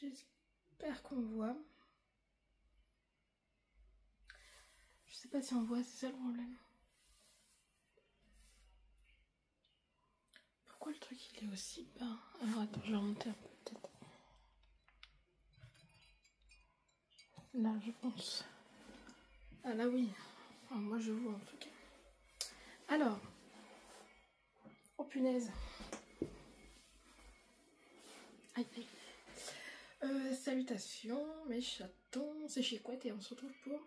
J'espère qu'on voit. Je sais pas si on voit, c'est ça le problème. Pourquoi le truc il est aussi bas? Alors attends, je vais remonter un peu peut-être. Là je pense. Ah là oui. Ah, moi je vois en tout cas. Alors. Oh punaise. Aïe aïe. Salutations mes chatons. C'est Chicouette et on se retrouve pour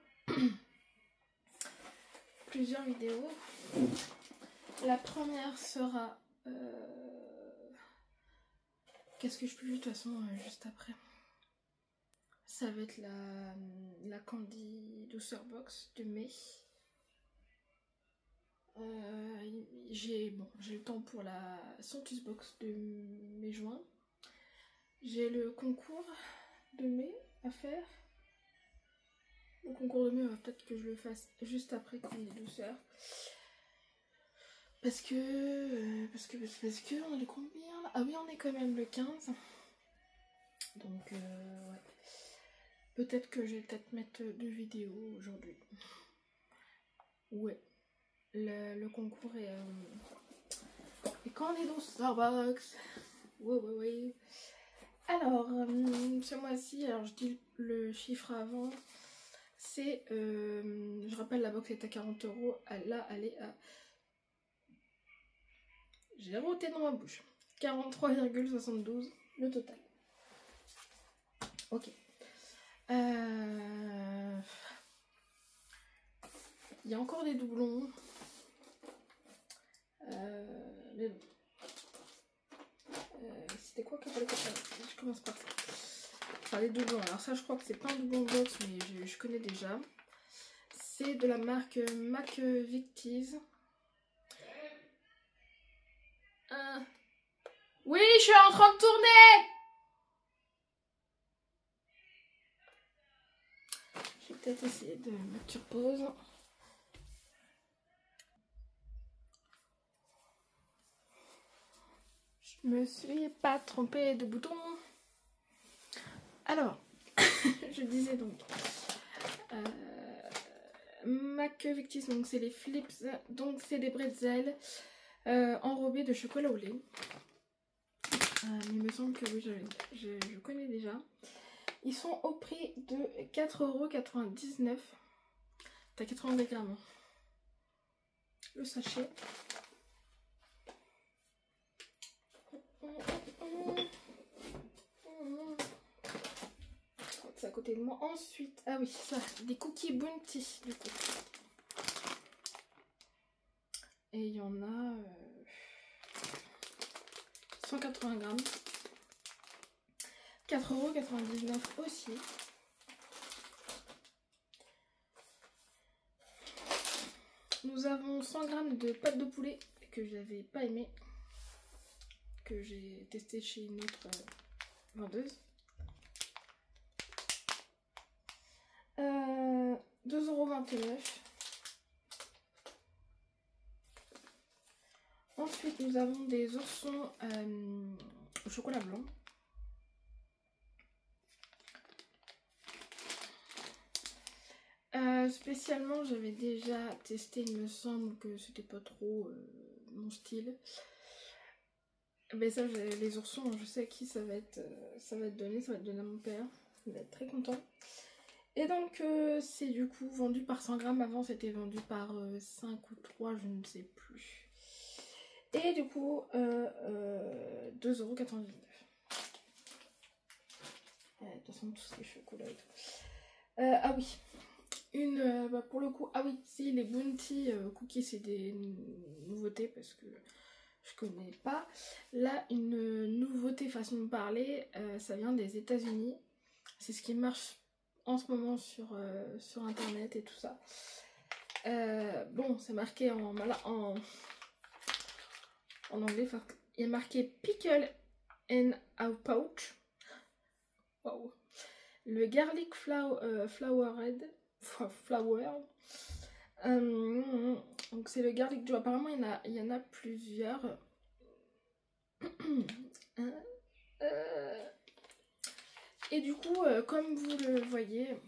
plusieurs vidéos. La première sera... Qu'est-ce que je publie de toute façon juste après? Ça va être la Candy Douceur Box de mai. J'ai le temps pour la Santus Box de mai-juin. J'ai le concours de mai à faire. Le concours de mai, peut-être que je le fasse juste après Candy Douceur. Parce que on est combien là? Ah oui, on est quand même le 15. Donc ouais. Peut-être que je vais peut-être mettre 2 vidéos aujourd'hui. Ouais. Le concours est... Et quand on est dans Starbucks. Ouais. Alors, ce mois-ci, alors je dis le chiffre avant. C'est... je rappelle, la box est à 40 €. Là, elle est à... J'ai roté dans ma bouche. 43,72 le total. Ok. Il y a encore des doublons. Mais bon. C'était quoi que je commence par ça. Enfin, les doublons. Alors ça, je crois que c'est pas un doublon box, mais je connais déjà. C'est de la marque McVitie's. Oui, je suis en train de tourner. Je vais peut-être essayer de mettre sur pause. Je me suis pas trompée de bouton. Alors, je disais donc McVitie's, donc c'est les flips, donc c'est des bretzels enrobés de chocolat au lait. Il me semble que oui, je connais déjà. Ils sont au prix de 4,99 €. T'as 80 grammes. Le sachet. C'est à côté de moi. Ensuite, ah oui, ça, des cookies Bounty du coup. Et il y en a 180 grammes. 4,99 € aussi. Nous avons 100 grammes de pâte de poulet que j'avais pas aimé, que j'ai testé chez une autre vendeuse. 2,29 €. Ensuite, nous avons des oursons au chocolat blanc. Spécialement, j'avais déjà testé, il me semble que c'était pas trop mon style. Mais ça, les oursons, je sais à qui ça va être donné, ça va être donné à mon père. Il va être très content. Et donc, c'est du coup vendu par 100 grammes. Avant, c'était vendu par 5 ou 3, je ne sais plus. Et du coup, 2,99 €. De toute façon, tout ce qui est chocolat et tout. Ah oui. Pour le coup, ah oui, si les Bounty cookies, c'est des nouveautés parce que je connais pas. Là, une nouveauté façon de parler, ça vient des États-Unis. C'est ce qui marche en ce moment sur internet et tout ça. Bon, c'est marqué en anglais. Enfin, il y a marqué pickle and a pouch. Wow. Le garlic flowered. Donc c'est le garlic joe. Apparemment il y en a plusieurs. Et Et du coup, comme vous le voyez,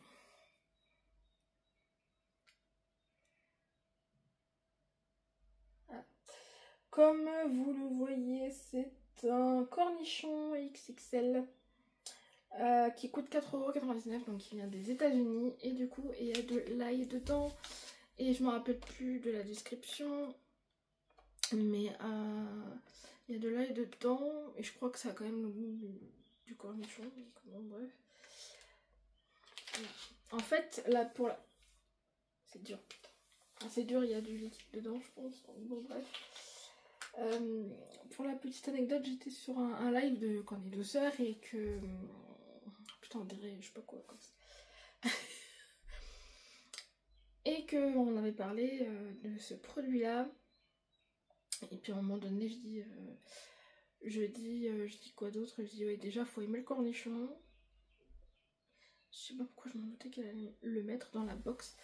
c'est un cornichon XXL qui coûte 4,99 €, donc qui vient des États-Unis. Et du coup, il y a de l'ail dedans. Et je me rappelle plus de la description, mais il y a de l'ail dedans. Et je crois que ça a quand même le goût du cornichon. Donc, bon, bref. Voilà. En fait, là, c'est dur. C'est dur, il y a du liquide dedans, je pense. Donc, bon, bref. Pour la petite anecdote, j'étais sur un live de Cornet Douceur et que... Putain, on dirait je sais pas quoi comme ça. Et qu'on avait parlé de ce produit-là. Et puis à un moment donné, je dis quoi d'autre? Je dis, ouais, déjà, faut aimer le cornichon. Je sais pas pourquoi je m'en doutais qu'elle allait le mettre dans la box.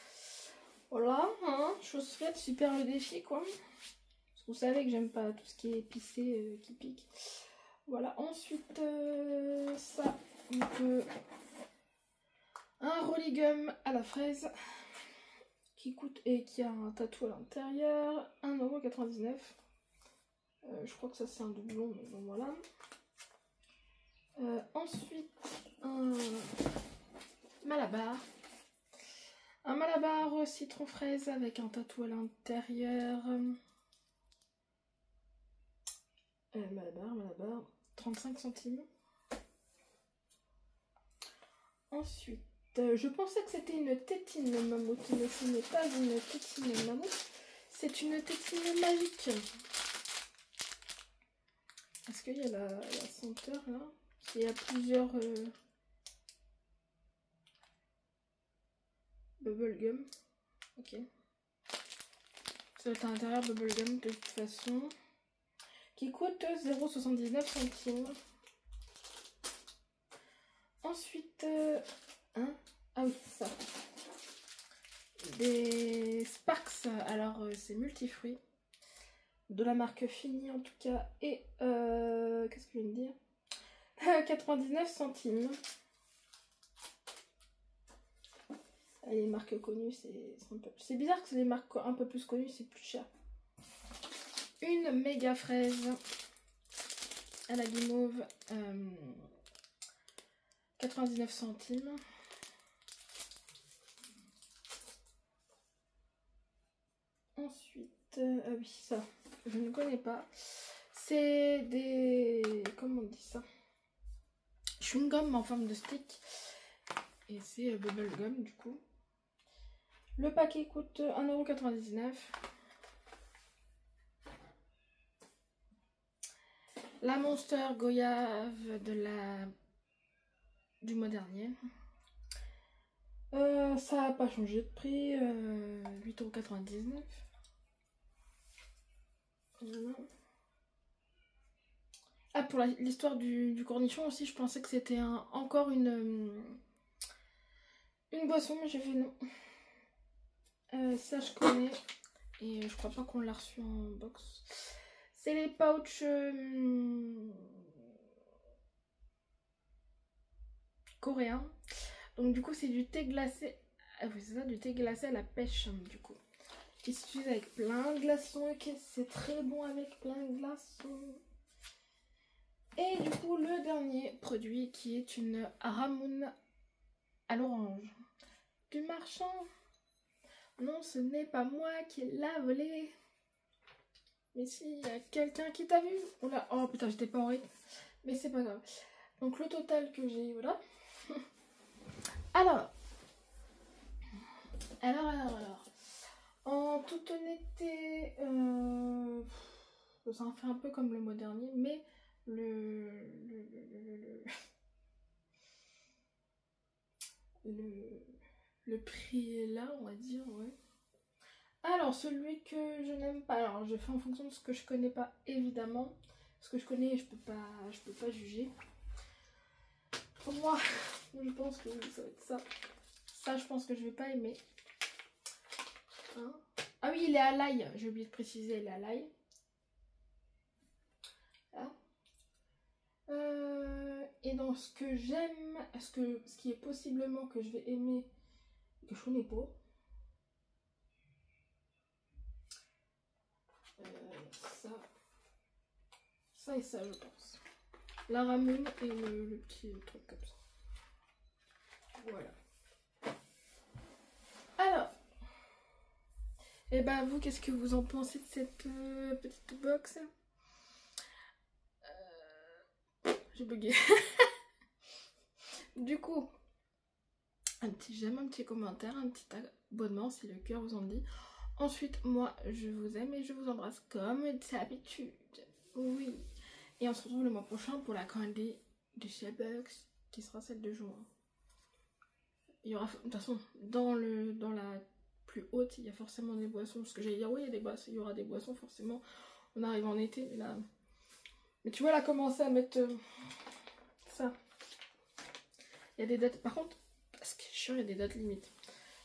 Voilà, hein, chose faite, super le défi, quoi. Parce que vous savez que j'aime pas tout ce qui est épicé, qui pique. Voilà, ensuite, ça, un Rolly Gum à la fraise qui coûte et qui a un tatou à l'intérieur, 1,99 €. Je crois que ça c'est un doublon, mais bon voilà. Ensuite, un Malabar. Un Malabar citron fraise avec un tatou à l'intérieur. Malabar, 35 centimes. Ensuite, je pensais que c'était une tétine mammouth, mais ce n'est pas une tétine mammouth, c'est une tétine magique. Est-ce qu'il y a la senteur là? Il y a plusieurs bubblegum. Ok. Ça va être à l'intérieur bubblegum de toute façon. Qui coûte 0,79 centimes. Ensuite, ah oui, ça. Des Sparks, alors c'est multifruits. De la marque Fini en tout cas. Et qu'est-ce que je viens de dire? 99 centimes. Les marques connues, c'est bizarre que c'est des marques un peu plus connues, c'est plus cher. Une méga fraise à la guimauve, 99 centimes. Ensuite, ah oui, ça, je ne connais pas. C'est des... comment on dit ça? Chewing-gum en forme de stick. Et c'est bubblegum du coup. Le paquet coûte 1,99 €. La Monster Goyave du mois dernier. Ça n'a pas changé de prix. 8,99 €. Voilà. Ah, pour l'histoire du cornichon aussi, je pensais que c'était encore une boisson, mais j'ai fait non. Ça, je connais. Et je crois pas qu'on l'a reçu en box. C'est les pouches coréens. Donc du coup, c'est du thé glacé. Ah oui, c'est ça, du thé glacé à la pêche, du coup. Qui s'utilise avec plein de glaçons. Et c'est très bon avec plein de glaçons. Et du coup, le dernier produit qui est une Ramoon à l'orange. Du marchand. Non, ce n'est pas moi qui l'a volé. Mais si, il y a quelqu'un qui t'a vu. Oh putain, j'étais pas en rythme. Mais c'est pas grave. Donc le total que j'ai, voilà. Alors. En toute honnêteté, ça en fait un peu comme le mois dernier, mais le prix est là, on va dire, ouais. Alors, celui que je n'aime pas, alors je fais en fonction de ce que je connais pas, évidemment. Ce que je connais, je peux pas juger. Pour moi, je pense que ça va être ça. Ça, je pense que je vais pas aimer. Hein? Ah oui, il est à l'ail, j'ai oublié de préciser, il est à l'ail. Là. Et dans ce que j'aime, ce qui est possiblement que je vais aimer, que je connais pas. Ça et ça, je pense. La ramune et le petit truc comme ça. Voilà. Alors. Et bah vous, qu'est-ce que vous en pensez de cette petite box? J'ai bugué. Du coup, un petit j'aime, un petit commentaire, un petit abonnement si le cœur vous en dit. Ensuite, moi, je vous aime et je vous embrasse comme d'habitude. Oui. Et on se retrouve le mois prochain pour la candy de chez Bugs, qui sera celle de juin. Il y aura, de toute façon, dans la plus haute, il y a forcément des boissons. Parce que j'allais dire, oui, il y aura des boissons, forcément. On arrive en été, mais là... Mais tu vois, elle a commencé à mettre ça. Il y a des dates... Par contre, ce qui est chiant, il y a des dates limites.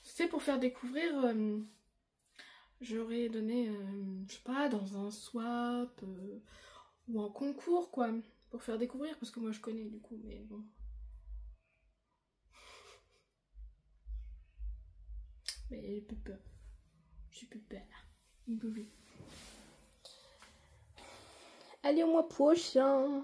C'est pour faire découvrir... J'aurais donné, je sais pas, dans un swap ou en concours, quoi. Pour faire découvrir, parce que moi, je connais, du coup, mais bon... Mais j'ai plus peur. J'ai plus peur. Allez, au mois prochain.